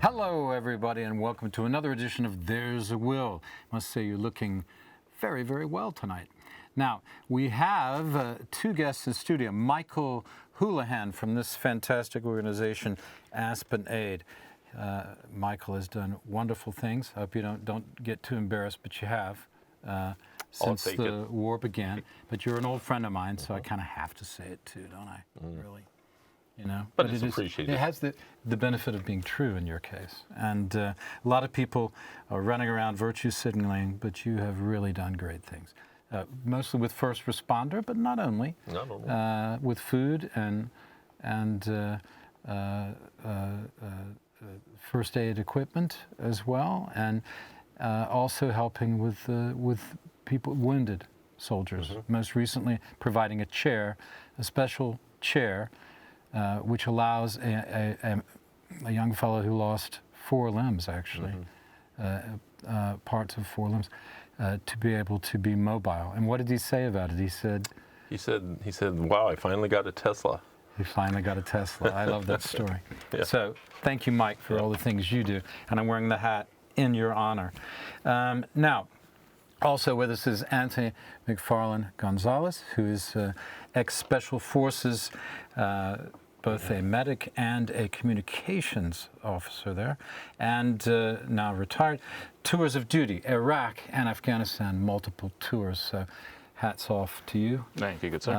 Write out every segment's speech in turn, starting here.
Hello, everybody, and welcome to another edition of There's a Will. I must say you're looking very, very well tonight. Now, we have two guests in studio. Micheal Houlehan from this fantastic organization, Aspen Aid. Micheal has done wonderful things. I hope you don't get too embarrassed, but you have since the war began. But you're an old friend of mine, so I kind of have to say it too, don't I? Really. You know, but it's appreciated. It has the benefit of being true in your case. And a lot of people are running around virtue signaling, but you have really done great things. Mostly with first responder, but not only. Not only. With food and first aid equipment as well, and also helping with people, wounded soldiers. Mm-hmm. Most recently, providing a chair, a special chair, which allows a young fellow who lost 4 limbs, actually, mm-hmm. Parts of 4 limbs, to be able to be mobile. And what did he say about it? He said, "Wow, I finally got a Tesla." He finally got a Tesla. I love that story. Yeah. So thank you, Mike, for all the things you do. And I'm wearing the hat in your honor. Now, also with us is Anthony McFarland Gonzalez, who is ex-Special Forces, both a medic and a communications officer there, and now retired. Tours of duty, Iraq and Afghanistan, multiple tours. So hats off to you. Thank you, good sir.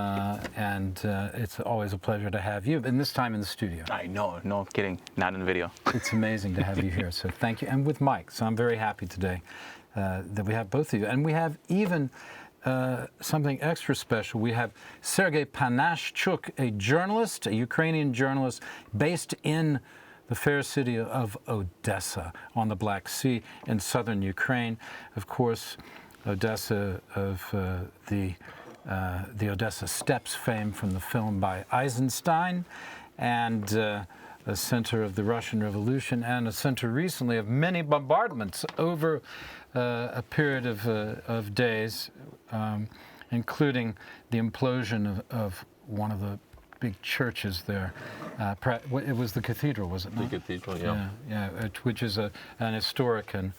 And it's always a pleasure to have you, and this time in the studio. I know, no kidding, not in the video. It's amazing to have you here, so thank you. And with Mike, so I'm very happy today that we have both of you. And we have even something extra special. We have Sergey Panashchuk, a journalist, a Ukrainian journalist based in the fair city of Odesa on the Black Sea in southern Ukraine. Of course, Odesa of the Odessa Steps fame from the film by Eisenstein, and a center of the Russian Revolution, and a center recently of many bombardments over a period of days, including the implosion of one of the big churches there. It was the cathedral, was it not? The cathedral, yeah. Yeah, which is an historic and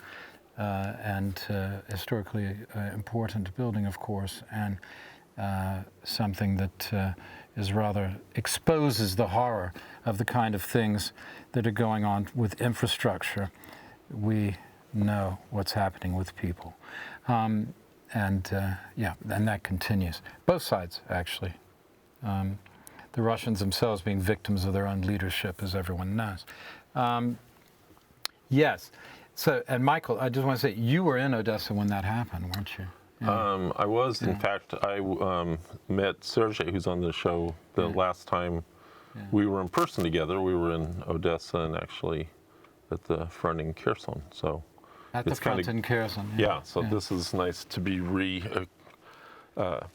historically important building, of course, and something that is rather exposes the horror of the kind of things that are going on with infrastructure. We know what's happening with people. And that continues. Both sides, actually. The Russians themselves being victims of their own leadership, as everyone knows. Yes. So, and Micheal, I just want to say, you were in Odessa when that happened, weren't you? Yeah. I was. In fact, I met Sergey, who's on the show, the last time we were in person together. We were in Odessa and actually at the front in Kherson. So at the front in Kherson. Yeah. So this is nice to be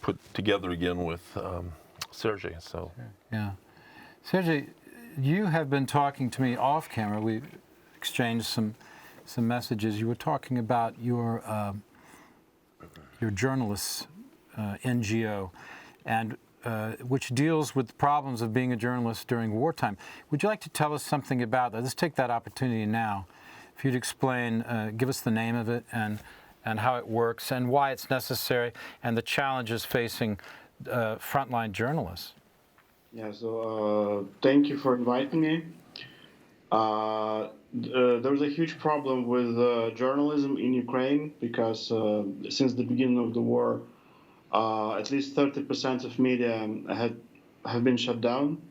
put together again with Sergey. So yeah, Sergey, you have been talking to me off camera. We exchanged some messages. You were talking about your journalists NGO, and which deals with the problems of being a journalist during wartime. Would you like to tell us something about that? Let's take that opportunity now. If you'd explain, give us the name of it and how it works and why it's necessary and the challenges facing frontline journalists. Yeah, so thank you for inviting me. There's a huge problem with journalism in Ukraine because since the beginning of the war, at least 30% of media have been shut down,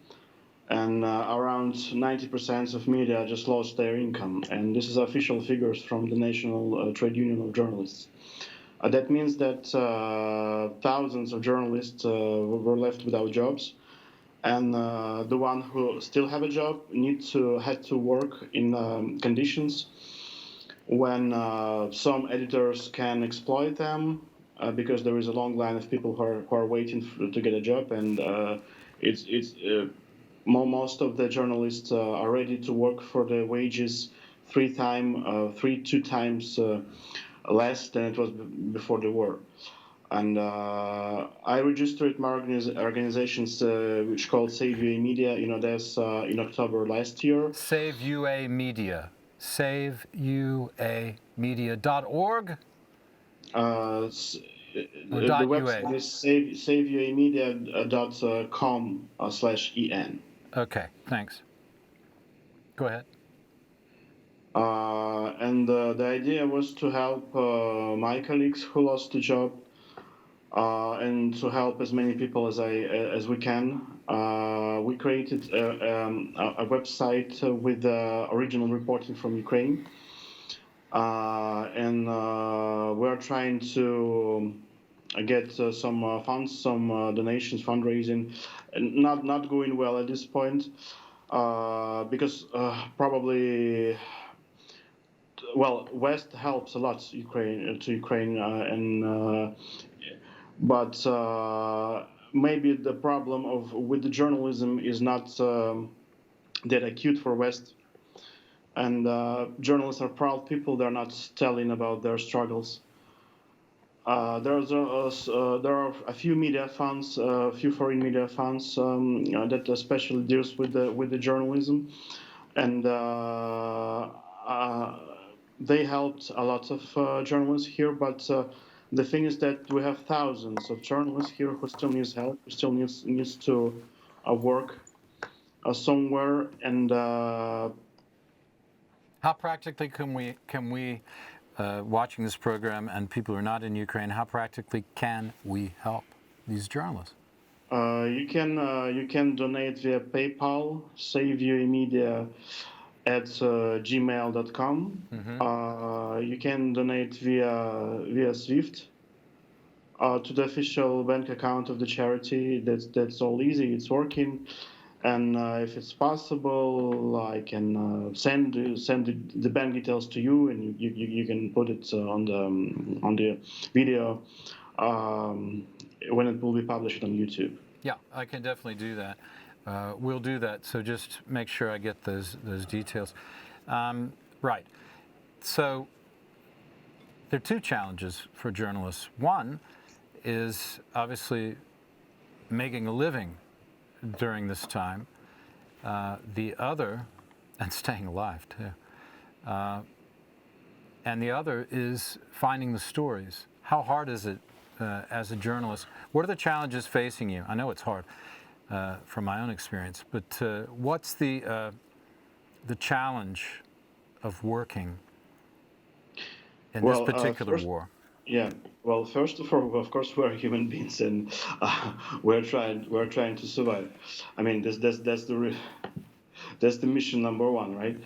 and around 90% of media just lost their income. And this is official figures from the National Trade Union of Journalists. That means that thousands of journalists were left without jobs. And the one who still have a job had to work in conditions when some editors can exploit them because there is a long line of people who are waiting to get a job, and most of the journalists are ready to work for the wages 2 times less than it was before the war. And I registered my organizations, which called Save UA Media in Odessa in October last year. Save UA Media. SaveUAmedia.org Uh, or the .ua? website is saveuamedia.com/en. Okay, thanks. Go ahead. And the idea was to help my colleagues who lost a job, and to help as many people as we can. We created a website with original reporting from Ukraine, and we're trying to get some funds, some donations, fundraising. Not going well at this point, because probably, well, West helps a lot to Ukraine, but maybe the problem with the journalism is not that acute for West, and journalists are proud people. They're not telling about their struggles. There are a few media funds, a few foreign media funds that especially deals with the journalism, and they helped a lot of journalists here. But the thing is that we have thousands of journalists here who still needs help, who still needs to work somewhere, and How practically can we watching this program and people who are not in Ukraine, how practically can we help these journalists? you can donate via PayPal, SaveUAmedia at gmail.com. You can donate via Swift to the official bank account of the charity. That's all easy. It's working. And if it's possible, I can send the bank details to you, and you can put it on the video when it will be published on YouTube. Yeah, I can definitely do that. We'll do that. So just make sure I get those details. Right. So there are two challenges for journalists. One is obviously making a living during this time. The other, and staying alive too. And the other is finding the stories. How hard is it as a journalist? What are the challenges facing you? I know it's hard from my own experience, but what's the challenge of working in this particular war? Yeah. Well, first of all, of course, we're human beings, and we're trying to survive. I mean, that's the mission number one, right?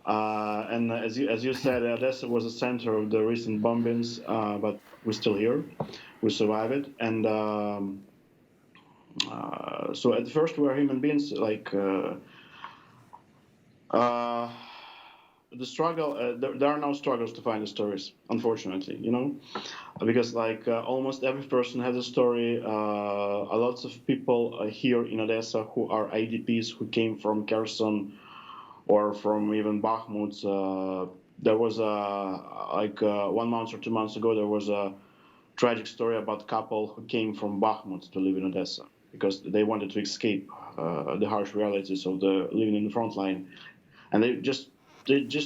And as you said, Odessa was the center of the recent bombings, but we're still here. We survived it, and so at first we're human beings. Like the struggle, there are no struggles to find the stories, unfortunately, because like almost every person has a story. A lot of people here in Odessa who are IDPs who came from Kherson or from even Bakhmut. There was 1 month or 2 months ago, there was a tragic story about a couple who came from Bakhmut to live in Odessa because they wanted to escape the harsh realities of the living in the front line, and they just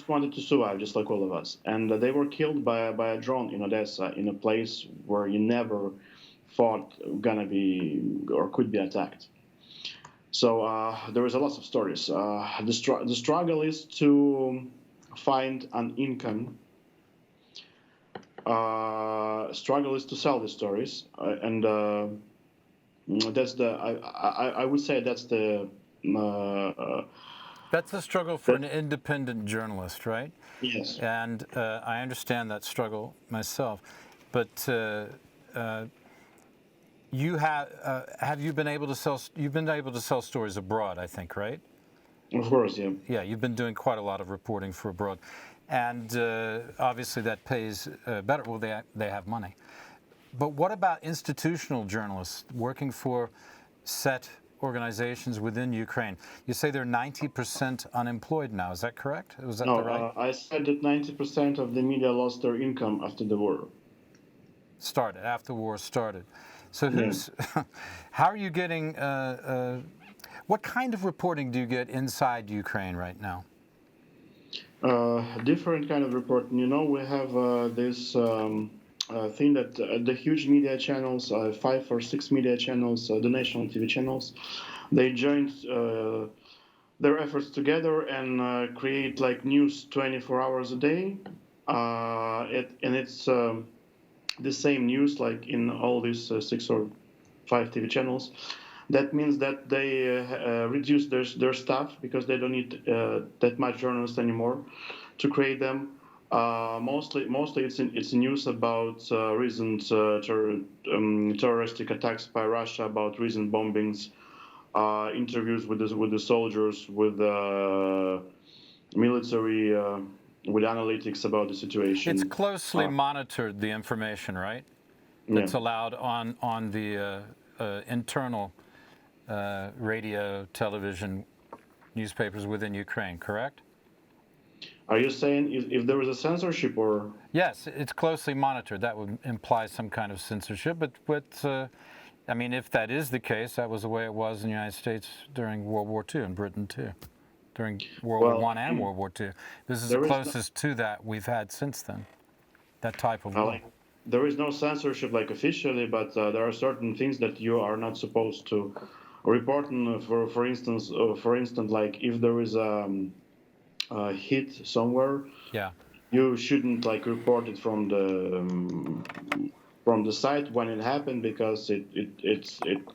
wanted to survive, just like all of us. And they were killed by a drone in Odessa, in a place where you never thought gonna be or could be attacked. So there is a lot of stories. The struggle is to find an income. Struggle is to sell the stories, and that's I would say that's the. That's a struggle for an independent journalist, right? Yes. And I understand that struggle myself, but you have you been able to sell? You've been able to sell stories abroad, I think, right? Of course, yeah. Yeah, you've been doing quite a lot of reporting for abroad, and obviously that pays better. Well, they have money, but what about institutional journalists working for set organizations within Ukraine? You say they're 90% unemployed now. Is that correct? Was that No, right? I said that 90% of the media lost their income after the war. started, after the war started. So who's, how are you getting, what kind of reporting do you get inside Ukraine right now? Different kind of reporting. You know, we have this thing that the huge media channels, 5 or 6 media channels, the national TV channels, they joined their efforts together and create like news 24 hours a day. It's the same news like in all these 6 or 5 TV channels. That means that they reduce their staff because they don't need that much journalists anymore to create them. Mostly it's news about recent terroristic attacks by Russia, about recent bombings, interviews with the soldiers, with the military, with analytics about the situation. It's closely monitored, the information, right? That's allowed on the internal radio, television, newspapers within Ukraine, correct? Are you saying if there is a censorship or? Yes, it's closely monitored. That would imply some kind of censorship, but I mean, if that is the case, that was the way it was in the United States during World War II, and Britain too, during World War I and World War II. This is the closest to that we've had since then, that type of war. There is no censorship like officially, but there are certain things that you are not supposed to report on. For instance, like if there is a hit somewhere, you shouldn't like report it from the site when it happened, because it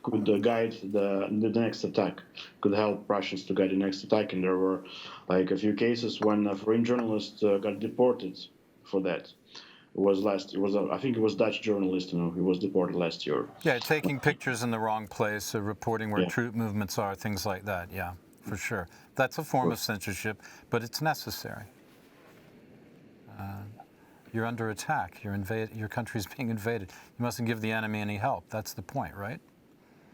could guide the next attack, could help Russians to guide the next attack. And there were like a few cases when foreign journalists got deported for that. I think it was Dutch journalist, he was deported last year. Yeah, taking pictures in the wrong place, reporting where troop movements are, things like that. Yeah, for sure. That's a form of censorship, but it's necessary. You're under attack. Your country's being invaded. You mustn't give the enemy any help. That's the point, right?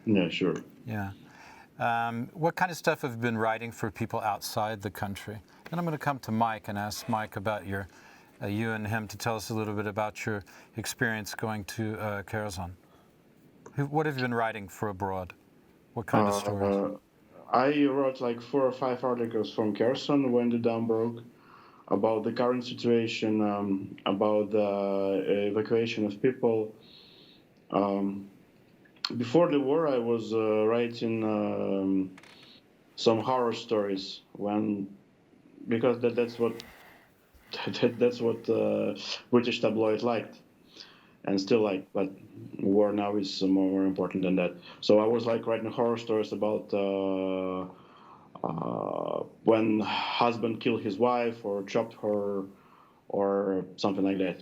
Yeah, sure. Yeah. What kind of stuff have you been writing for people outside the country? Then I'm going to come to Mike and ask Mike about you and him to tell us a little bit about your experience going to Kherson. What have you been writing for abroad? What kind of stories? I wrote like 4 or 5 articles from Kherson when the dam broke, about the current situation, about the evacuation of people. Before the war, I was writing some horror stories because that's what British tabloid liked and still like, but war now is more important than that. So I was like writing horror stories about when husband killed his wife or chopped her or something like that.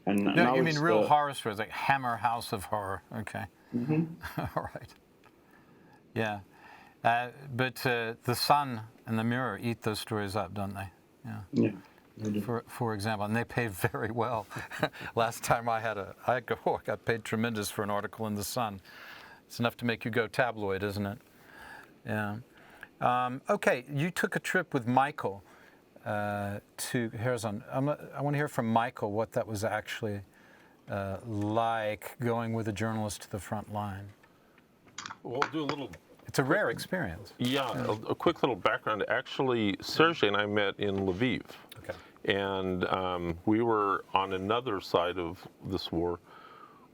And now you mean real horror stories, like Hammer House of Horror? Okay. Mm-hmm. All right. Yeah. But the Sun and the Mirror eat those stories up, don't they? Yeah. Yeah. For example, and they pay very well. Last time I got paid tremendous for an article in the Sun. It's enough to make you go tabloid, isn't it? Yeah. Okay, you took a trip with Micheal to Kherson. I want to hear from Micheal what that was actually like, going with a journalist to the front line. We'll do a little. It's a rare experience. Yeah, a quick little background. Actually, Sergey and I met in Lviv. Okay. And we were on another side of this war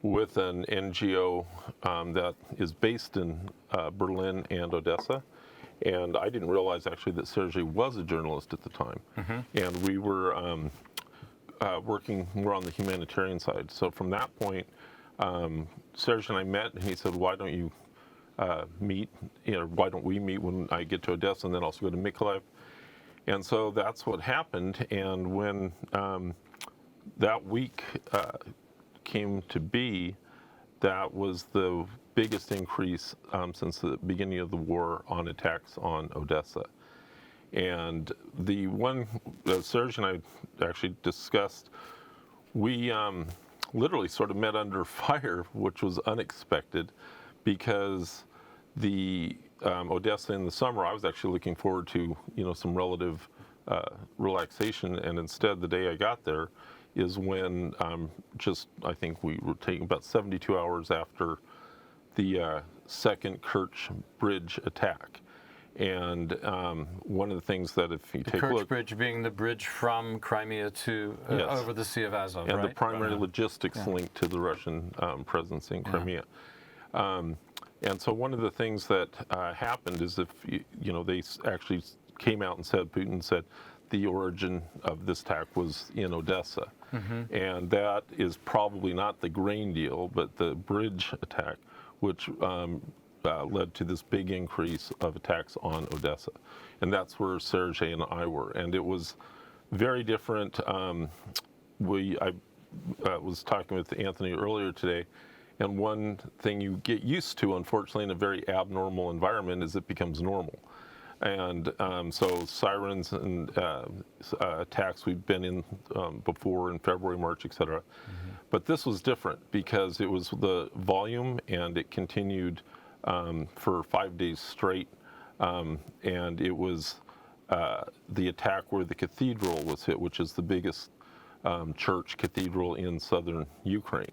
with an NGO that is based in Berlin and Odessa. And I didn't realize actually that Sergey was a journalist at the time. Mm-hmm. And we were working more on the humanitarian side. So from that point, Sergey and I met, and he said, why don't you meet, why don't we meet when I get to Odessa and then also go to Mykolaiv? And so that's what happened. And when that week came to be, that was the biggest increase since the beginning of the war on attacks on Odessa. And the one that Sergey and I actually discussed, we literally sort of met under fire, which was unexpected, because the Odessa in the summer, I was actually looking forward to, some relative relaxation, and instead the day I got there, is when I think we were taking about 72 hours after the second Kerch Bridge attack. And one of the things that if you take a Kerch look... Bridge being the bridge from Crimea to Yes. over the Sea of Azov, and right? the primary logistics link to the Russian presence in Crimea. And so one of the things that happened is they actually came out and said, Putin said, the origin of this attack was in Odessa. And that is probably not the grain deal, but the bridge attack, which led to this big increase of attacks on Odessa. And that's where Sergey and I were. And it was very different. I was talking with Anthony earlier today, and one thing you get used to, unfortunately, in a very abnormal environment is it becomes normal. And so sirens and attacks we've been in before in February, March, et cetera. But this was different because it was the volume, and it continued for 5 days straight. And it was the attack where the cathedral was hit, which is the biggest church cathedral in southern Ukraine.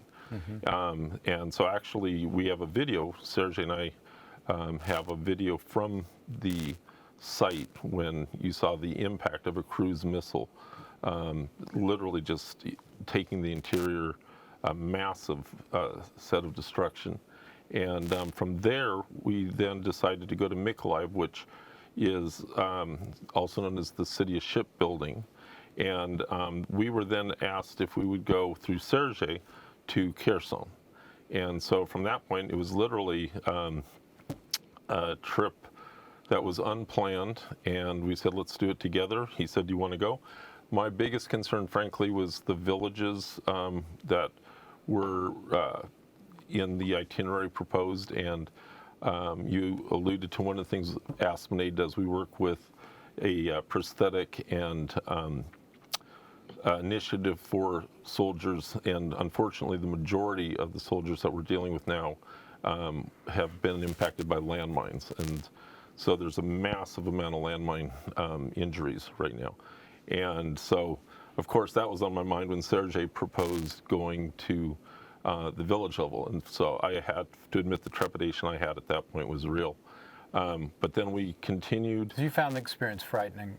And so actually we have a video, Sergey and I have a video from the site when you saw the impact of a cruise missile, literally just taking the interior, a massive set of destruction. And from there, we then decided to go to Mykolaiv, which is also known as the city of shipbuilding. And we were then asked if we would go through Sergey to Kherson. And so from that point, it was literally a trip that was unplanned, and we said, let's do it together. He said, do you want to go? My biggest concern, frankly, was the villages that were in the itinerary proposed, and you alluded to one of the things Aspenade does. We work with a prosthetic and initiative for soldiers, and unfortunately the majority of the soldiers that we're dealing with now have been impacted by landmines, and so there's a massive amount of landmine injuries right now. And so, of course, that was on my mind when Sergey proposed going to the village level, and so I had to admit the trepidation I had at that point was real. But then we continued. You found the experience frightening?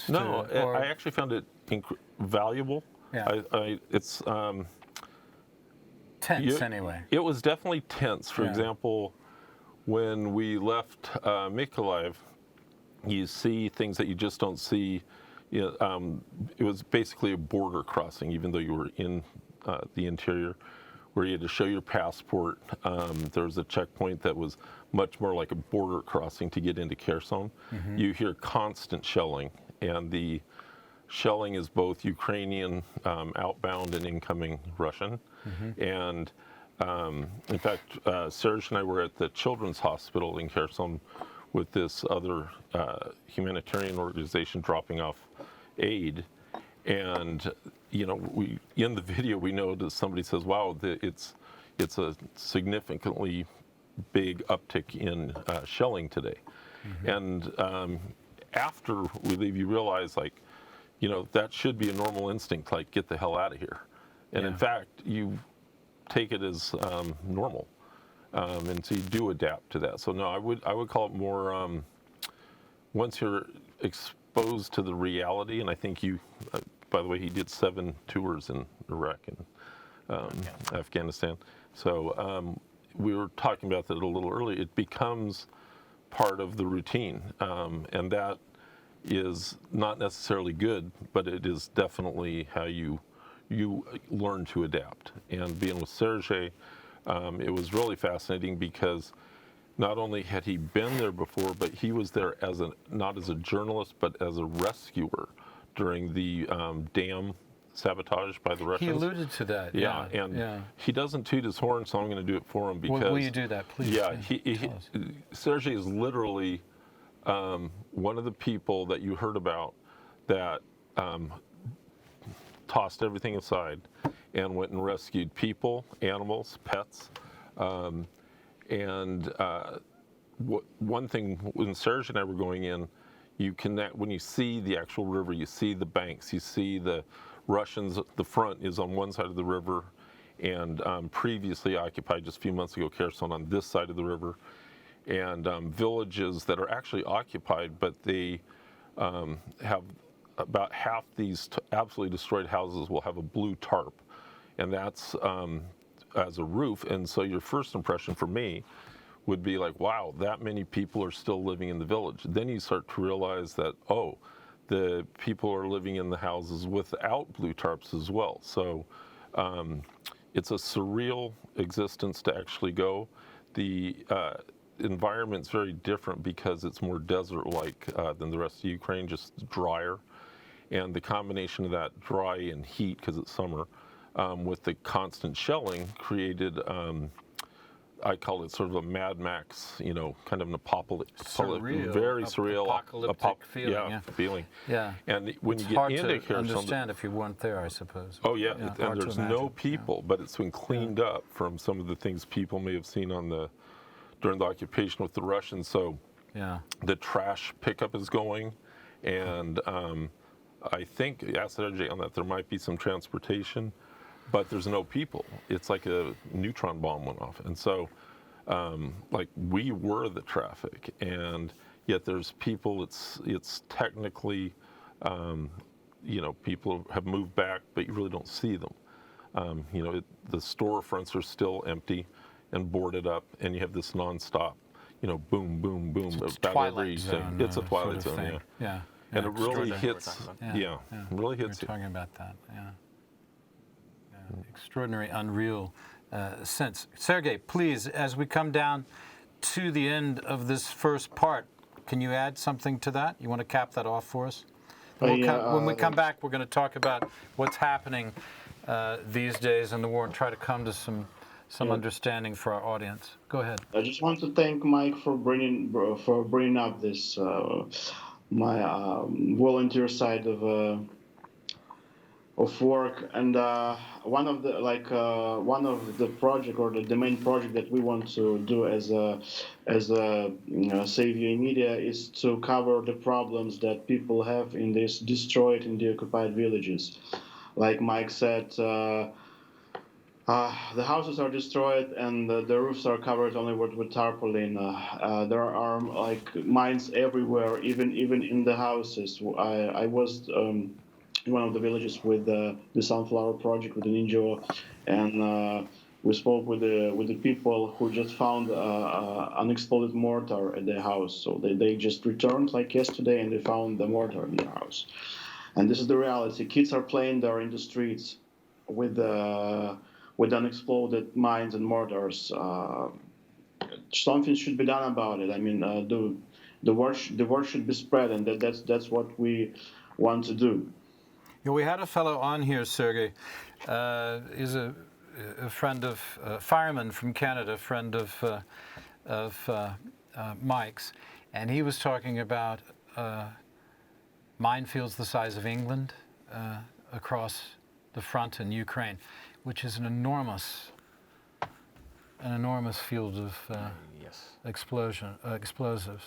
No, I actually found it valuable. Yeah. It's tense anyway. It was definitely tense. For example, when we left Mykolaiv, you see things that you just don't see. It was basically a border crossing, even though you were in the interior, where you had to show your passport. There was a checkpoint that was much more like a border crossing to get into Kherson. You hear constant shelling, and the shelling is both Ukrainian outbound and incoming Russian. And in fact, Serge and I were at the Children's Hospital in Kherson with this other humanitarian organization dropping off aid. And we in the video we know that somebody says, "Wow, it's a significantly big uptick in shelling today." And after we leave, you realize, that should be a normal instinct, like get the hell out of here. And in fact, you take it as normal, and so you do adapt to that. So no, I would call it more once you're exposed to the reality. And I think you. By the way, he did 7 tours in Iraq and Afghanistan. So we were talking about that a little earlier. It becomes part of the routine, and that is not necessarily good, but it is definitely how you learn to adapt. And being with Sergey, it was really fascinating because not only had he been there before, but he was there not as a journalist, but as a rescuer during the dam sabotage by the Russians. He alluded to that. He doesn't toot his horn, so I'm going to do it for him because. Will you do that, please? Yeah, Sergey is literally one of the people that you heard about that tossed everything aside and went and rescued people, animals, pets, and one thing when Serge and I were going in. You connect when you see the actual river, you see the banks, you see the Russians, the front is on one side of the river, and previously occupied just a few months ago Kherson on this side of the river, and villages that are actually occupied, but they have about half these absolutely destroyed houses will have a blue tarp, and that's as a roof. And so your first impression for me would be like, wow, that many people are still living in the village. Then you start to realize that, oh, the people are living in the houses without blue tarps as well. So it's a surreal existence to actually go. The environment's very different because it's more desert-like than the rest of Ukraine, just drier. And the combination of that dry and heat, because it's summer, with the constant shelling created, I call it sort of a Mad Max, kind of an apocalyptic, very surreal, apocalyptic feeling. Feeling. Yeah. And when it's you get hard into to Kherson, understand if you weren't there, I suppose. oh yeah, hard and to there's imagine. no people, but it's been cleaned up from some of the things people may have seen during the occupation with the Russians. So Yeah. the trash pickup is going, and I think, ask Sergey on that, there might be some transportation, but there's no people. It's like a neutron bomb went off. And so, like, we were the traffic, and yet there's people. It's technically, people have moved back, but you really don't see them. The storefronts are still empty and boarded up, and you have this nonstop, boom, boom, boom, It's about Twilight every Zone, thing. It's a sort Twilight of Zone, thing. yeah. Yeah. And it really Extraordinary hits, what we're talking about. really hits We're you. talking about that. Yeah. Extraordinary, unreal sense. Sergey, please, as we come down to the end of this first part, can you add something to that? You want to cap that off for us? When we come back, we're going to talk about what's happening these days in the war and try to come to some understanding for our audience. Go ahead. I just want to thank Mike for bringing up this my volunteer side of work, and one of the project, or the main project that we want to do as a Savior Media, is to cover the problems that people have in these destroyed and deoccupied villages. Like Mike said, the houses are destroyed and the roofs are covered only with tarpaulin. There are like mines everywhere, even in the houses. I was in one of the villages with the Sunflower Project with an NGO, and we spoke with the people who just found unexploded mortar at their house. So they just returned like yesterday, and they found the mortar in their house. And this is the reality. Kids are playing there in the streets with unexploded mines and mortars. Something should be done about it. I mean, the word should be spread, and that's what we want to do. Yeah, we had a fellow on here, Sergey. He's a friend of fireman from Canada, a friend of Mike's, and he was talking about minefields the size of England across the front in Ukraine, which is an enormous field of explosives,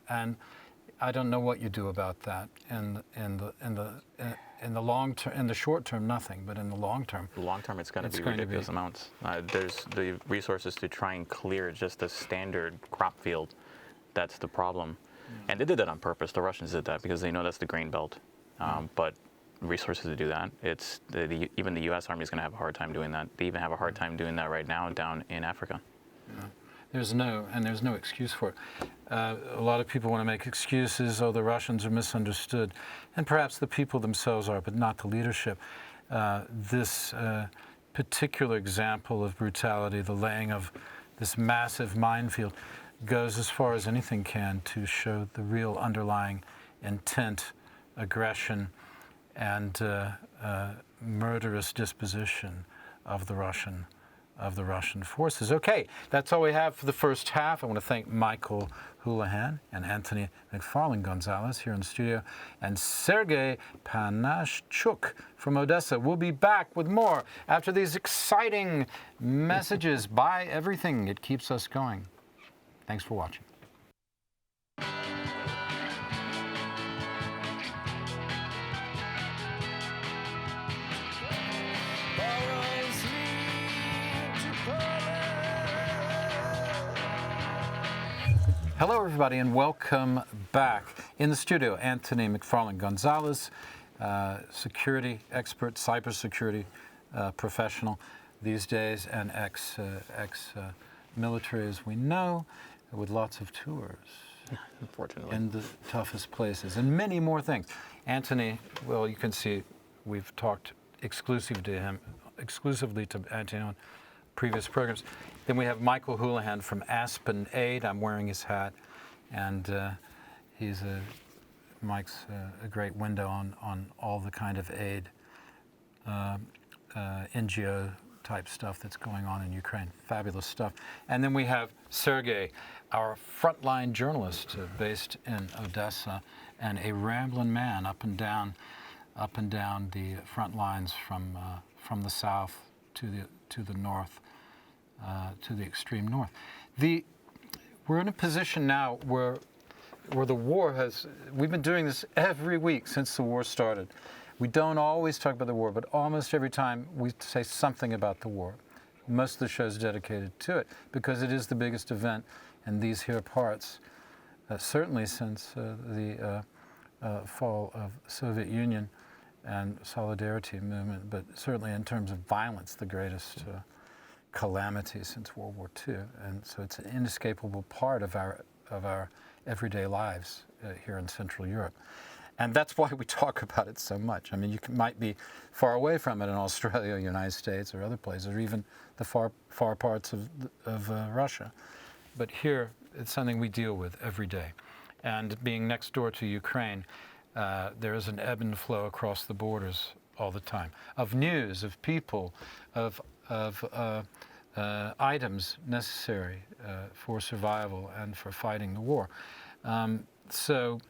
and I don't know what you do about that. In the long term, in the short term, nothing, but in the long term. The long term, it's going to be ridiculous amounts. There's the resources to try and clear just a standard crop field. That's the problem, and they did that on purpose. The Russians did that because they know that's the grain belt, but resources to do that. It's even the U.S. Army is going to have a hard time doing that. They even have a hard time doing that right now down in Africa. Yeah. There's no excuse for it. A lot of people want to make excuses. Oh, the Russians are misunderstood, and perhaps the people themselves are, but not the leadership. This particular example of brutality, the laying of this massive minefield, goes as far as anything can to show the real underlying intent, aggression, and murderous disposition of the Russian forces. Okay, that's all we have for the first half. I want to thank Micheal Houlehan and Anthony McFarlane Gonzalez here in the studio, and Sergey Panashchuk from Odesa. We'll be back with more after these exciting messages. Buy everything. It keeps us going. Thanks for watching. Hello, everybody, and welcome back. In the studio, Anthony McFarland Gonzalez, security expert, cybersecurity professional these days, and ex-military, as we know, with lots of tours. Unfortunately. In the toughest places, and many more things. Anthony, well, you can see we've talked exclusively to Anthony on previous programs. Then we have Micheal Houlehan from Aspen Aid. I'm wearing his hat, and Mike's a great window on all the kind of aid, NGO type stuff that's going on in Ukraine. Fabulous stuff. And then we have Sergey, our frontline journalist based in Odesa, and a rambling man up and down the front lines from the south to the north, to the extreme north. We're in a position now where the war we've been doing this every week since the war started. We don't always talk about the war, but almost every time we say something about the war. Most of the show is dedicated to it because it is the biggest event in these here parts, certainly since the fall of the Soviet Union and solidarity movement, but certainly in terms of violence, the greatest calamity since World War II. And so it's an inescapable part of our everyday lives here in Central Europe. And that's why we talk about it so much. I mean, might be far away from it in Australia, United States, or other places, or even the far parts of Russia. But here, it's something we deal with every day. And being next door to Ukraine, there is an ebb and flow across the borders all the time of news, of people, of items necessary for survival and for fighting the war. So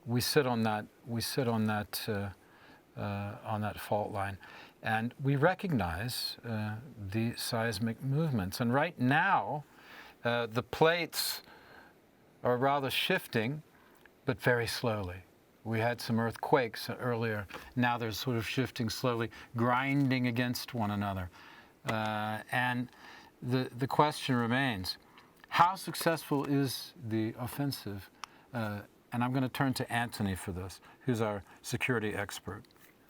we sit on that fault line, and we recognize the seismic movements. And right now, the plates are rather shifting, but very slowly. We had some earthquakes earlier. Now they're sort of shifting slowly, grinding against one another. And the question remains, how successful is the offensive? And I'm going to turn to Anthony for this, who's our security expert.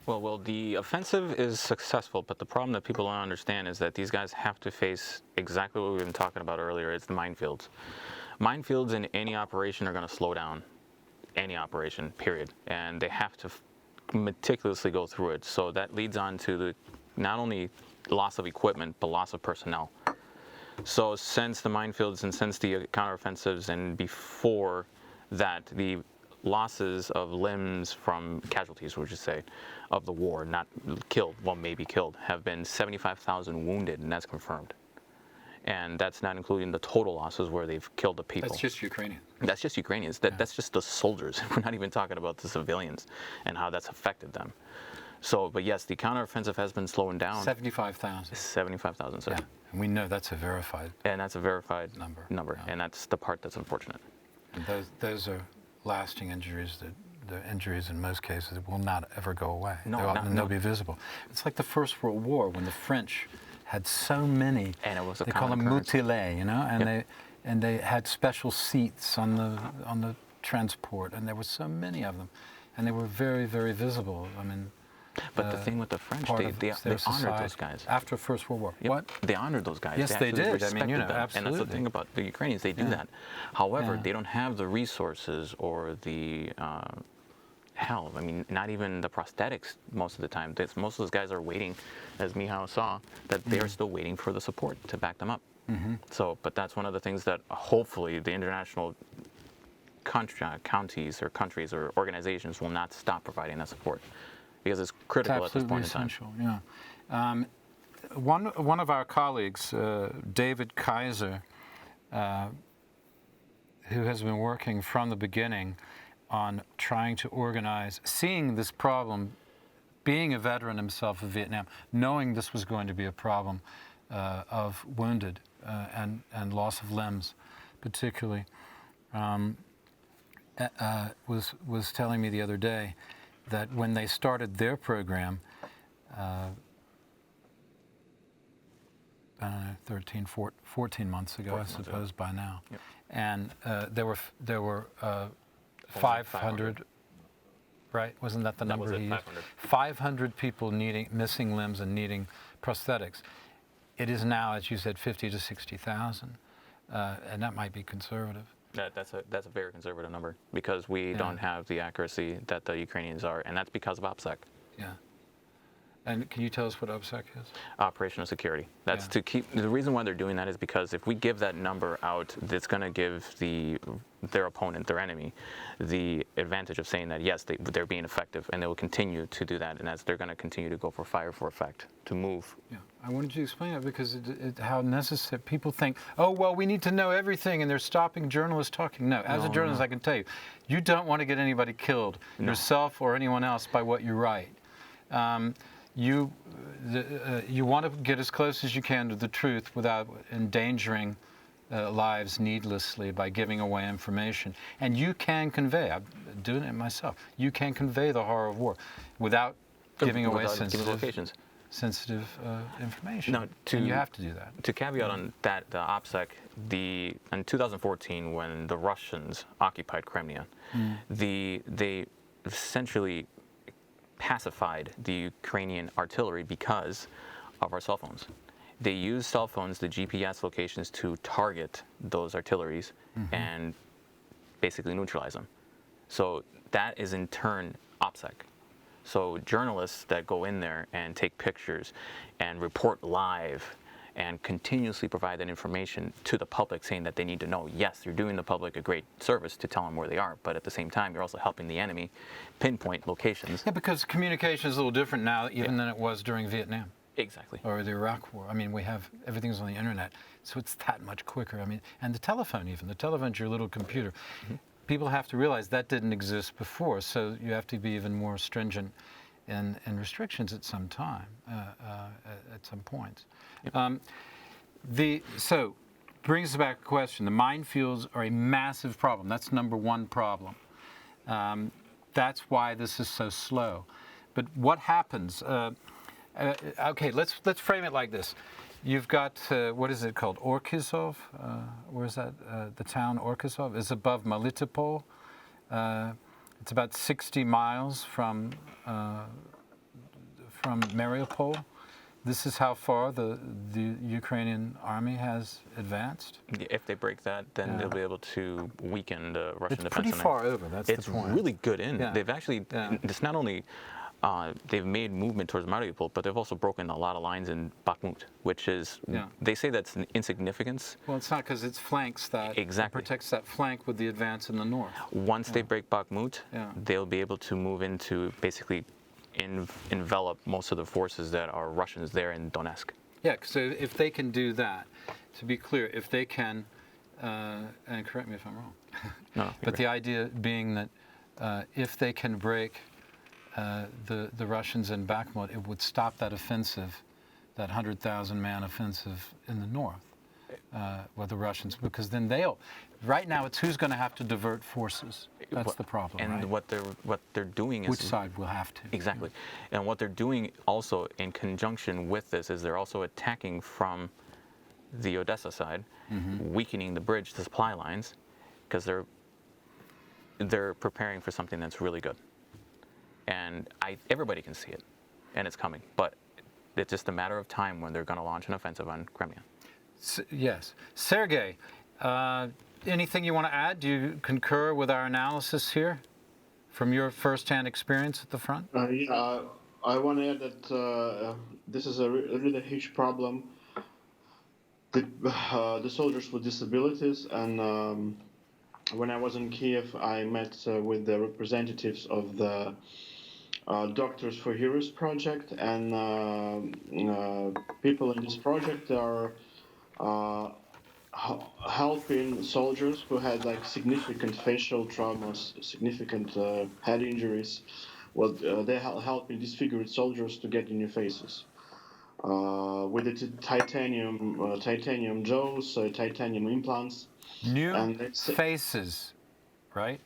Well, the offensive is successful, but the problem that people don't understand is that these guys have to face exactly what we've been talking about earlier. It's the minefields. Minefields in any operation are going to slow down any operation, period. And they have to meticulously go through it. So that leads on to the not only loss of equipment, but loss of personnel. So since the minefields and since the counteroffensives and before that, the losses of limbs from casualties, would you say, of the war, not killed, well, maybe killed, have been 75,000 wounded, and that's confirmed. And that's not including the total losses where they've killed the people. That's just Ukrainian. That's just Ukrainians. That's just the soldiers. We're not even talking about the civilians and how that's affected them. So, but yes, the counteroffensive has been slowing down. 75,000. 75,000, sir. Yeah, and we know that's a verified And that's a verified number. Yeah. And that's the part that's unfortunate. And those are lasting injuries the injuries in most cases will not ever go away. They'll be visible. It's like the First World War when the French had so many, and it was a they call them mutilés, you know, and they had special seats on the transport, and there were so many of them, and they were very, very visible. I mean, but the thing with the French, they honored those guys after First World War. Yep. What? They honored those guys. Yes, they did. I mean, you know, them. absolutely. And that's the thing about the Ukrainians; they do that. However, they don't have the resources or the hell. I mean, not even the prosthetics most of the time. Most of those guys are waiting, as Micheal saw, that they are still waiting for the support to back them up. So, but that's one of the things that hopefully the international counties or countries or organizations will not stop providing that support, because it's critical at this point in time. Essential, yeah. One of our colleagues, David Kaiser, who has been working from the beginning on trying to organize, seeing this problem, being a veteran himself of Vietnam, knowing this was going to be a problem of wounded and loss of limbs, particularly, was telling me the other day that when they started their program, 13, 14 months ago, I suppose, by now. Yep. and there were 500. Right? Wasn't that the That number was it, he used? 500. 500 people missing limbs and needing prosthetics. It is now, as you said, 50 to 60,000, and that might be conservative. That's a very conservative number because we don't have the accuracy that the Ukrainians are, and that's because of OPSEC. Yeah. And can you tell us what OPSEC is? Operational security. That's Yeah. to keep. The reason why they're doing that is because if we give that number out, it's going to give their opponent, their enemy, the advantage of saying that yes, they're being effective, and they will continue to do that, and as they're going to continue to go for fire for effect to move. Yeah. I wanted you to explain it because how necessary. People think, oh well, we need to know everything, and they're stopping journalists talking. No, as a journalist, I can tell you, you don't want to get anybody killed, yourself or anyone else, by what you write. You want to get as close as you can to the truth without endangering lives needlessly by giving away information. And you can convey, I'm doing it myself, you can convey the horror of war without giving away sensitive information. Now, and you have to do that. To caveat on that, the OPSEC, in 2014, when the Russians occupied Crimea, they essentially pacified the Ukrainian artillery because of our cell phones. They used cell phones, the GPS locations, to target those artilleries and basically neutralize them. So that is in turn OPSEC. So journalists that go in there and take pictures and report live and continuously provide that information to the public, saying that they need to know, yes, you're doing the public a great service to tell them where they are, but at the same time, you're also helping the enemy pinpoint locations. Yeah, because communication is a little different now even than it was during Vietnam. Exactly. Or the Iraq War. I mean, everything's on the internet, so it's that much quicker. I mean, and the telephone even. The telephone's your little computer. People have to realize that didn't exist before, so you have to be even more stringent in restrictions at some time, at some point. So, brings us back a question. The minefields are a massive problem. That's number one problem. That's why this is so slow. But what happens? Okay, let's frame it like this. You've got, what is it called, Orkizov? Where is that? The town Orkizov is above Melitopol. It's about 60 miles from Mariupol. This is how far the Ukrainian army has advanced. If they break that, then they'll be able to weaken the Russian defense. It's pretty far over, that's the point. It's really good in. Yeah. They've actually, it's not only, they've made movement towards Mariupol, but they've also broken a lot of lines in Bakhmut, which is, they say that's an insignificance. Well, it's not, because it flanks that. Exactly. It protects that flank with the advance in the north. Once they break Bakhmut, they'll be able to move into basically envelop most of the forces that are Russians there in Donetsk. Yeah, so if they can do that, to be clear, if they can, and correct me if I'm wrong, but the idea being that if they can break the Russians in Bakhmut, it would stop that offensive, that 100,000-man offensive in the north, with the Russians, because then right now it's who's going to have to divert forces. That's the problem, and right? what they're doing is... Which side will have to. Exactly. And what they're doing also in conjunction with this is they're also attacking from the Odesa side, weakening the bridge, the supply lines, because they're preparing for something that's really good. And everybody can see it, and it's coming. But it's just a matter of time when they're going to launch an offensive on Crimea. Yes. Sergey, anything you want to add? Do you concur with our analysis here from your first-hand experience at the front? Yeah, I want to add that this is a really huge problem. The soldiers with disabilities, and when I was in Kiev, I met with the representatives of the Doctors for Heroes project, and people in this project are helping soldiers who had significant facial traumas, significant head injuries. Well, they're helping disfigured soldiers to get new faces with the titanium jaws, titanium implants. New faces, right?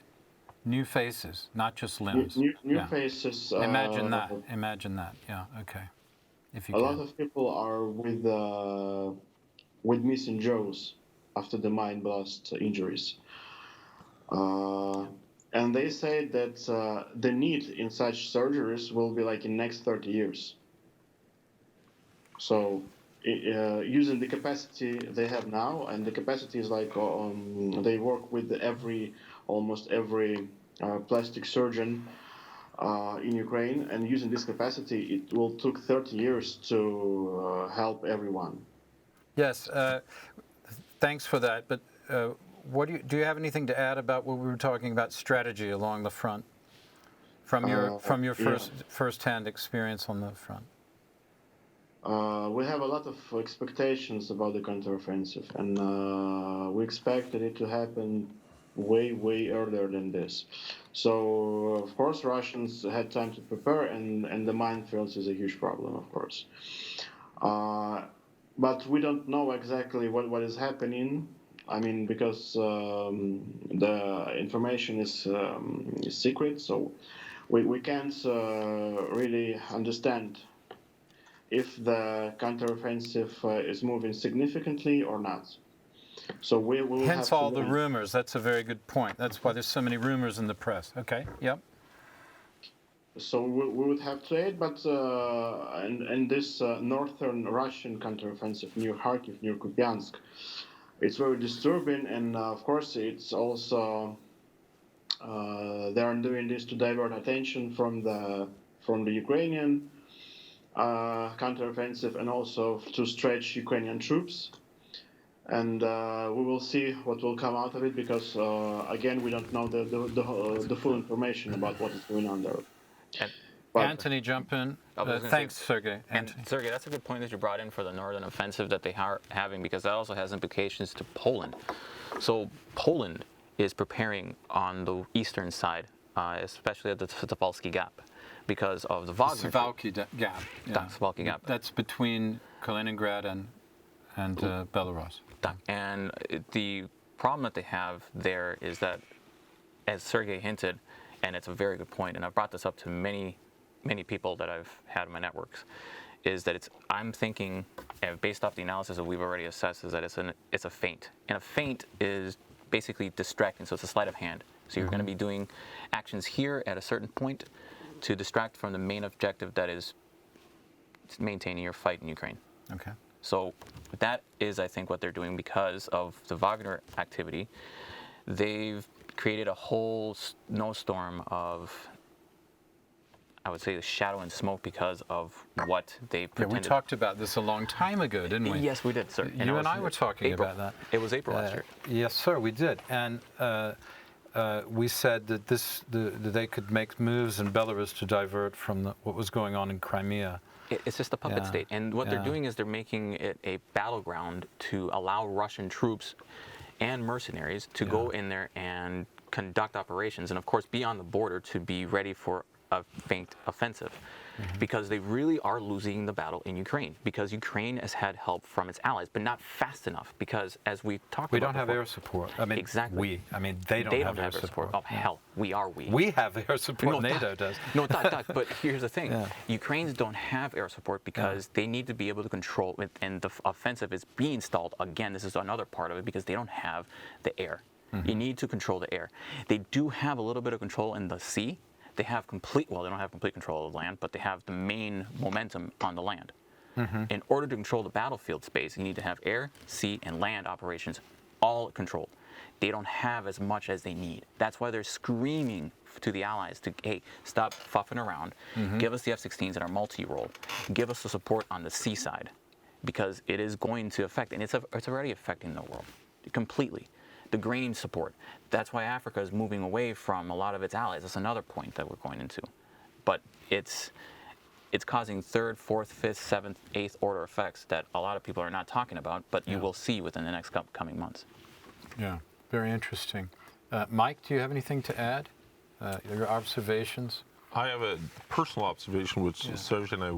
New faces, not just limbs. New faces. Imagine that. Imagine that. Yeah. Okay. If you a lot of people are with missing jaws. after the mine blast injuries. And they say that the need in such surgeries will be like in next 30 years. So using the capacity they have now, and the capacity is like they work with almost every plastic surgeon in Ukraine, and using this capacity, it will took 30 years to help everyone. Yes, thanks for that. But what do you have anything to add about what we were talking about strategy along the front from your first-hand experience on the front? We have a lot of expectations about the counteroffensive, and we expected it to happen way earlier than this. So, of course, Russians had time to prepare, and the minefields is a huge problem, of course. But we don't know exactly what is happening. I mean, because the information is secret, so we can't really understand if the counteroffensive is moving significantly or not. So we will Hence have all to the wait. rumors. That's a very good point. That's why there's so many rumors in the press. Okay, yep. So we would have to wait, but and this northern Russian counteroffensive near Kharkiv, near Kupiansk, it's very disturbing, and of course it's also they are doing this to divert attention from the Ukrainian counteroffensive, and also to stretch Ukrainian troops. And we will see what will come out of it, because again, we don't know the full information about what is going on there. But Anthony, jump in. Thanks, Sergey. And Sergey, that's a good point that you brought in for the northern offensive that they are having, because that also has implications to Poland. So Poland is preparing on the eastern side, especially at the Suwalki Gap, because of the Wagner. Suwalki Gap. Yeah. Suwalki Gap. That's between Kaliningrad and Belarus. And the problem that they have there is that, as Sergey hinted, and it's a very good point, and I've brought this up to many people that I've had in my networks, is that I'm thinking, based off the analysis that we've already assessed, is that it's a feint. And a feint is basically distracting, so it's a sleight of hand. So you're going to be doing actions here at a certain point to distract from the main objective, that is maintaining your fight in Ukraine. Okay. So that is, I think, what they're doing because of the Wagner activity. They've created a whole snowstorm of, I would say, the shadow and smoke because of what they pretended. Yeah, we talked about this a long time ago, didn't we? Yes, we did, sir. You and I were talking April. about that. It was April last year. Yes, sir, we did. And we said that they could make moves in Belarus to divert from what was going on in Crimea. It's just a puppet state. And what they're doing is they're making it a battleground to allow Russian troops and mercenaries to go in there and conduct operations, and of course be on the border to be ready for a feint offensive, because they really are losing the battle in Ukraine, because Ukraine has had help from its allies, but not fast enough, because as we talked about We don't have before, air support. I mean, exactly. they don't have air support. Oh, hell, we are we. We have air support, No, NATO does. No, but here's the thing. Ukrainians don't have air support because they need to be able to control it, and the offensive is being stalled. Again, this is another part of it, because they don't have the air. You need to control the air. They do have a little bit of control in the sea. They have they don't have complete control of the land, but they have the main momentum on the land. In order to control the battlefield space, you need to have air, sea, and land operations all controlled. They don't have as much as they need. That's why they're screaming to the allies to, hey, stop fuffing around. Give us the F-16s and our multi-role. Give us the support on the sea side, because it is going to affect, and it's already affecting the world completely. The grain support. That's why Africa is moving away from a lot of its allies. That's another point that we're going into. But it's causing third, fourth, fifth, seventh, eighth order effects that a lot of people are not talking about, but you will see within the next coming months. Yeah, very interesting. Mike, do you have anything to add? Your observations? I have a personal observation, which Sergey and I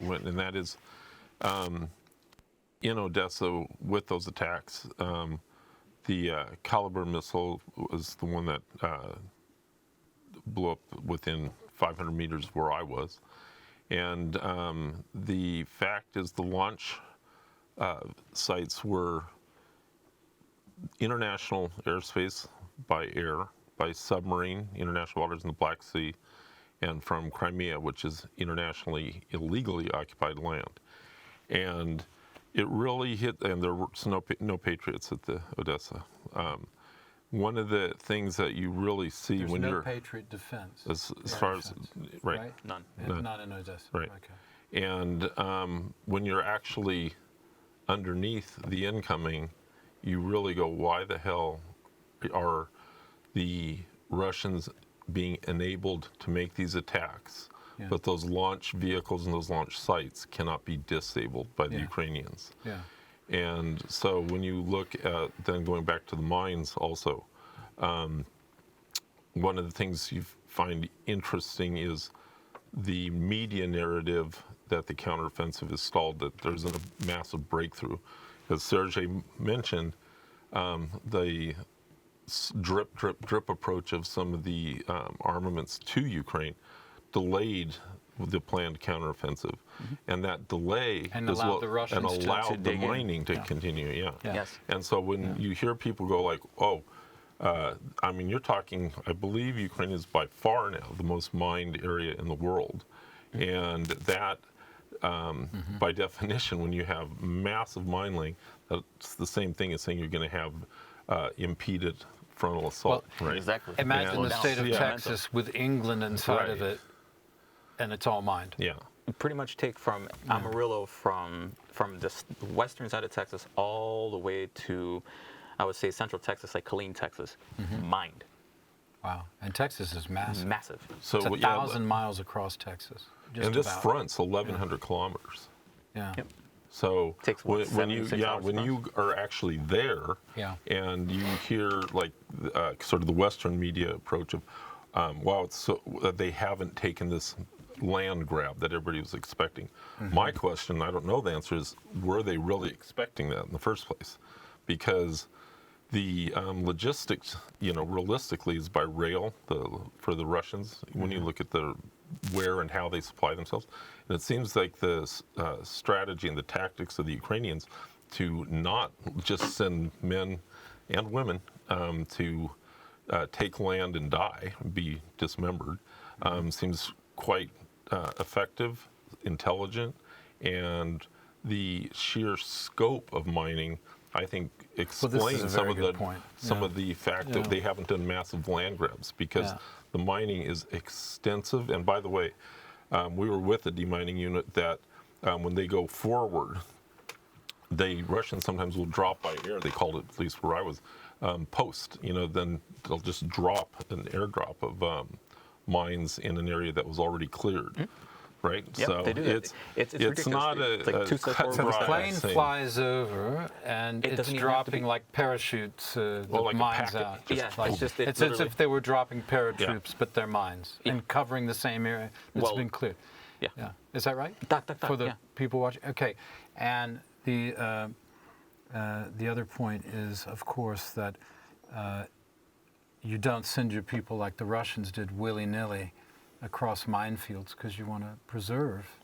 went, and that is in Odessa with those attacks. The Caliber missile was the one that blew up within 500 meters of where I was. And the fact is the launch sites were international airspace by air, by submarine, international waters in the Black Sea, and from Crimea, which is internationally illegally occupied land. And it really hit, and there were no patriots at the Odessa. One of the things that you really see There's when no you're Patriot defense. as Air far as defense, right, None. Not in Odessa. right, Okay. and when you're actually underneath the incoming, you really go, why the hell are the Russians being enabled to make these attacks, Yeah. but those launch vehicles and those launch sites cannot be disabled by the Yeah. Ukrainians? Yeah. And so when you look at, then going back to the mines also, one of the things you find interesting is the media narrative that the counteroffensive is stalled, that there's a massive breakthrough. As Sergey mentioned, the drip, drip, drip approach of some of the armaments to Ukraine delayed the planned counteroffensive. And that delay And is allowed what, the Russians and to allowed the dig in. mining to continue. Yeah. Yes. And so when you hear people go like, oh, I mean, you're talking, I believe Ukraine is by far now the most mined area in the world. And that, by definition, when you have massive mine length, that's the same thing as saying you're going to have impeded frontal assault, right? Exactly. Imagine And the it's- state of yeah. Texas with England inside of Right. it, and it's all mined. Yeah. Pretty much take from Amarillo, from the western side of Texas all the way to, I would say, central Texas, like Killeen, Texas, mined. Wow. And Texas is massive. Massive. So It's yeah, 1,000 miles across Texas. Just and this about. front's 1,100 kilometers. Yeah. Yep. So Takes, what, when you 76 hours when to you are actually there, Yeah. and you hear like sort of the Western media approach of, wow, it's so they haven't taken this land grab that everybody was expecting. My question, I don't know the answer, is were they really expecting that in the first place? Because the logistics, realistically, is by rail for the Russians. When you look at where and how they supply themselves, and it seems like the strategy and the tactics of the Ukrainians to not just send men and women to take land and die, be dismembered, seems quite effective, intelligent, and the sheer scope of mining, I think, explains a some very of good the point. some Yeah. of the fact Yeah. that they haven't done massive land grabs, because Yeah. the mining is extensive. And by the way, we were with a demining unit that when they go forward, the Russians sometimes will drop by air. They called it, at least where I was, post. Then they'll just drop an airdrop of mines in an area that was already cleared. Right? Yep, So they do that. it's ridiculous. not It's like two steps cut forward, So the Right. plane thing. flies over, and It it's doesn't even have to dropping be- like parachutes, the like a mines packet. out. Yeah, Like- it's just- it's as literally- if they were dropping paratroops, but they're mines, Yeah. and covering the same area that's Well, been cleared. Yeah. Yeah, is that right? That, For the yeah. people watching? Okay, and the other point is, of course, that you don't send your people like the Russians did willy-nilly across minefields, because you want to preserve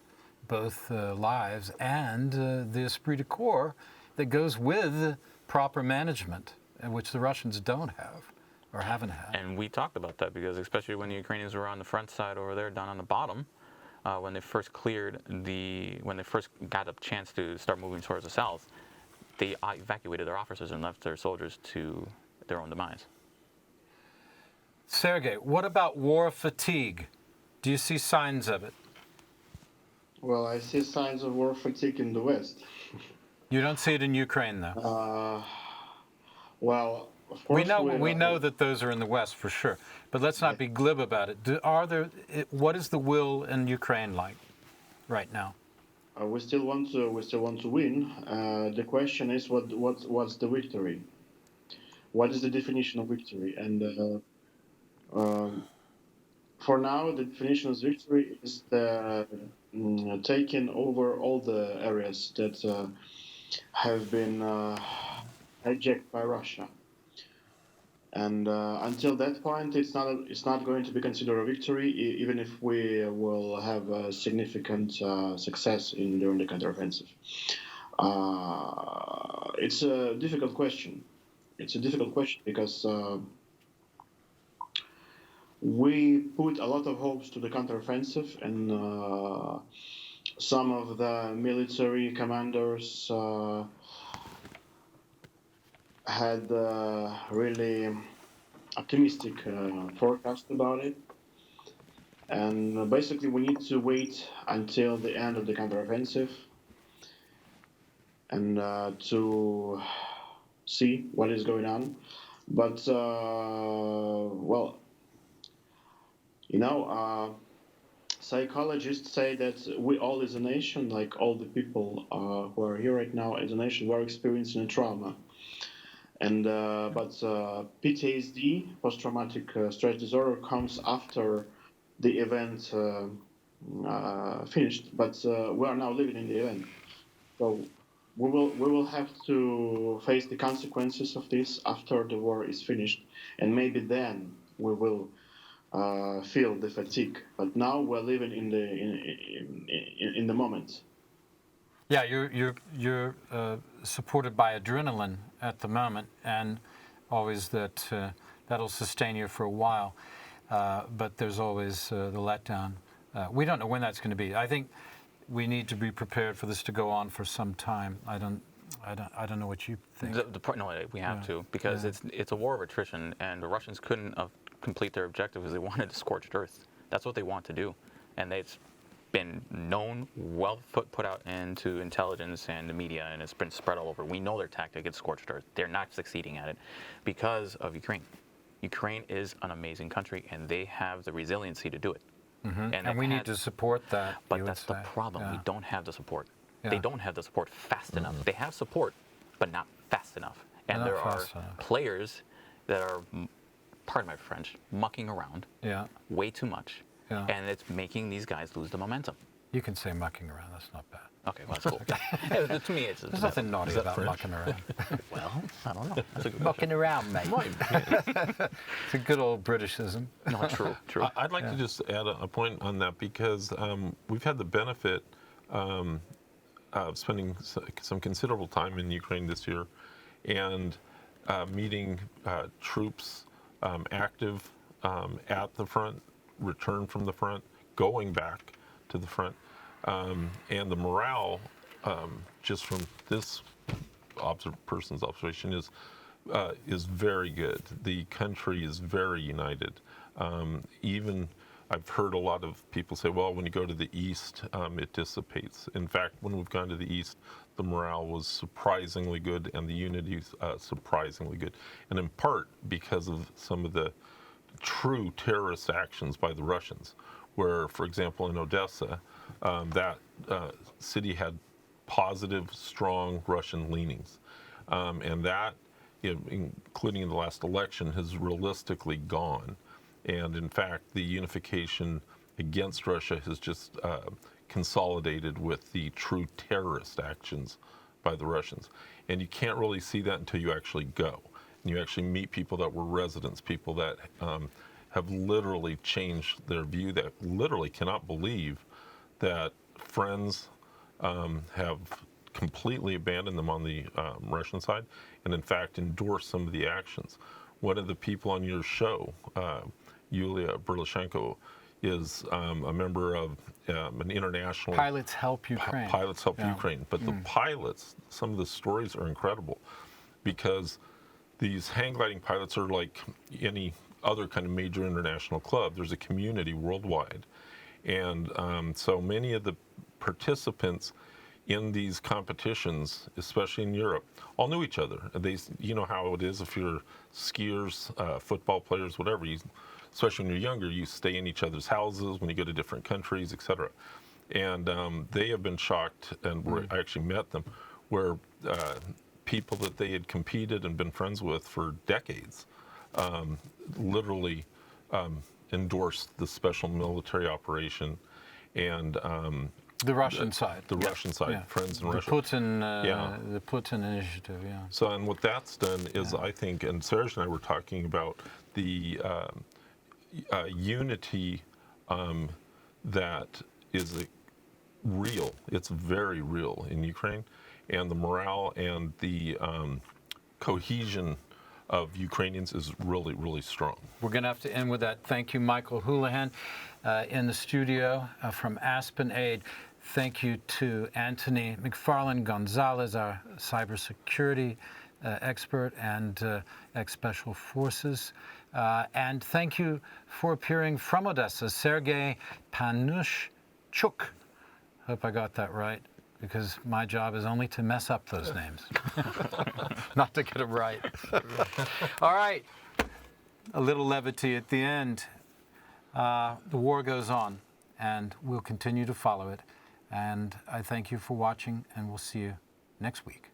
both lives and the esprit de corps that goes with proper management, which the Russians don't have or haven't had. And we talked about that because, especially when the Ukrainians were on the front side over there, down on the bottom, when they first when they first got a chance to start moving towards the south, they evacuated their officers and left their soldiers to their own demise. Sergey, what about war fatigue? Do you see signs of it? Well, I see signs of war fatigue in the West. You don't see it in Ukraine, though. Well, of course, we know that those are in the West for sure, but let's not be glib about it. What is the will in Ukraine like right now? we still want to win. The question is, what's the victory? What is the definition of victory? And for now, the definition of victory is taking over all the areas that have been hijacked by Russia. And until that point, it's not going to be considered a victory, even if we will have a significant success during the counteroffensive. It's a difficult question. it's a difficult question because we put a lot of hopes to the counteroffensive, and some of the military commanders had really optimistic forecast about it. And basically, we need to wait until the end of the counteroffensive and to see what is going on. But well, you know, psychologists say that we all as a nation, like all the people who are here right now as a nation, were experiencing a trauma. And but PTSD, post-traumatic stress disorder, comes after the event finished. But we are now living in the event, so we will have to face the consequences of this after the war is finished, and maybe then we will feel the fatigue. But now we're living in the moment. Yeah, you're supported by adrenaline at the moment, and always that'll sustain you for a while. But there's always the letdown. We don't know when that's going to be. I think we need to be prepared for this to go on for some time. I don't know what you think. No, we have to, because it's a war of attrition, and the Russians couldn't complete their objective because they wanted a scorched earth. That's what they want to do, and it's been known, well put out into intelligence and the media, and it's been spread all over. We know their tactic is scorched earth. They're not succeeding at it because of Ukraine. Ukraine is an amazing country, and they have the resiliency to do it. Mm-hmm. And we need to support that. But that's the problem. We don't have the support. Yeah. They don't have the support fast enough. They have support, but not fast enough. And there are players that are, pardon my French, mucking around way too much. Yeah. And it's making these guys lose the momentum. You can say mucking around. That's not bad. Okay, well, that's cool. To me, there's nothing naughty about mucking around. Well, I don't know. That's a good mucking around, mate. It's a good old Britishism. No, true. I'd like to just add a point on that, because we've had the benefit of spending some considerable time in Ukraine this year, and meeting troops active at the front, return from the front, going back to the front, and the morale, just from this person's observation, is very good. The country is very united. Even I've heard a lot of people say, well, when you go to the east, it dissipates. In fact, when we've gone to the east, the morale was surprisingly good, and the unity is surprisingly good. And in part because of some of the true terrorist actions by the Russians, where, for example, in Odesa, that city had positive, strong Russian leanings. And that, including in the last election, has realistically gone. And in fact, the unification against Russia has just consolidated with the true terrorist actions by the Russians. And you can't really see that until you actually go. And you actually meet people that were residents, people that have literally changed their view, that literally cannot believe that friends have completely abandoned them on the Russian side, and in fact endorse some of the actions. One of the people on your show, Yulia Berlushenko, is a member of an international... Pilots Help Ukraine. Pilots Help Ukraine. But the pilots, some of the stories are incredible, because these hang gliding pilots are like any other kind of major international club. There's a community worldwide. And so many of the participants in these competitions, especially in Europe, all knew each other. You know how it is if you're skiers, football players, whatever, especially when you're younger, you stay in each other's houses when you go to different countries, etc. And they have been shocked, and I actually met them, where people that they had competed and been friends with for decades literally endorsed the special military operation, and the Russian side. The Russian side, friends in Russia. The Putin initiative, So, and what that's done is, I think, and Serge and I were talking about the unity that is real. It's very real in Ukraine, and the morale and the cohesion of Ukrainians is really, really strong. We're going to have to end with that. Thank you, Micheal Houlehan, in the studio from Aspen Aid. Thank you to Anthony McFarland Gonzalez, our cybersecurity expert and ex-Special Forces. And thank you for appearing from Odessa, Sergey Panashchuk. Hope I got that right, because my job is only to mess up those names, not to get them right. All right, a little levity at the end. The war goes on, and we'll continue to follow it. And I thank you for watching, and we'll see you next week.